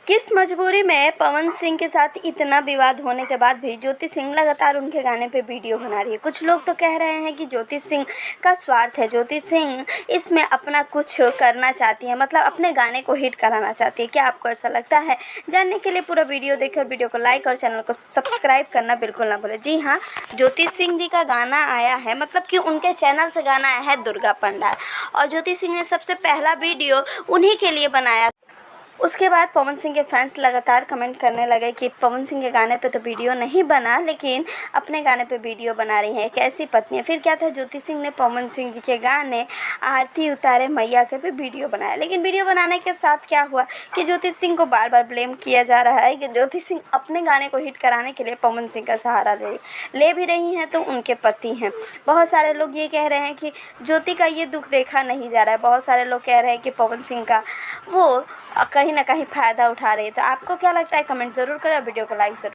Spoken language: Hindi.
किस मजबूरी में पवन सिंह के साथ इतना विवाद होने के बाद भी ज्योति सिंह लगातार उनके गाने पे वीडियो बना रही है। कुछ लोग तो कह रहे हैं कि ज्योति सिंह का स्वार्थ है, ज्योति सिंह इसमें अपना कुछ करना चाहती है, मतलब अपने गाने को हिट कराना चाहती है। क्या आपको ऐसा लगता है? जानने के लिए पूरा वीडियो देखें और वीडियो को लाइक और चैनल को सब्सक्राइब करना बिल्कुल ना भूलें। जी हाँ, ज्योति सिंह जी का गाना आया है, मतलब कि उनके चैनल से गाना आया है दुर्गा पंडाल, और ज्योति सिंह ने सबसे पहला वीडियो उन्हीं के लिए बनाया। उसके बाद पवन सिंह के फैंस लगातार कमेंट करने लगे कि पवन सिंह के गाने पे तो वीडियो नहीं बना, लेकिन अपने गाने पे वीडियो बना रही है, एक ऐसी पत्नी है। फिर क्या था, ज्योति सिंह ने पवन सिंह जी के गाने आरती उतारे मैया के पे वीडियो बनाया, लेकिन वीडियो बनाने के साथ क्या हुआ कि ज्योति सिंह को बार बार ब्लेम किया जा रहा है कि ज्योति सिंह अपने गाने को हिट कराने के लिए पवन सिंह का सहारा ले भी रही हैं, तो उनके पति हैं। बहुत सारे लोग ये कह रहे हैं कि ज्योति का ये दुख देखा नहीं जा रहा है। बहुत सारे लोग कह रहे हैं कि पवन सिंह का वो कहीं ना कहीं फ़ायदा उठा रहे हैं। तो आपको क्या लगता है? कमेंट ज़रूर करें, वीडियो को लाइक ज़रूर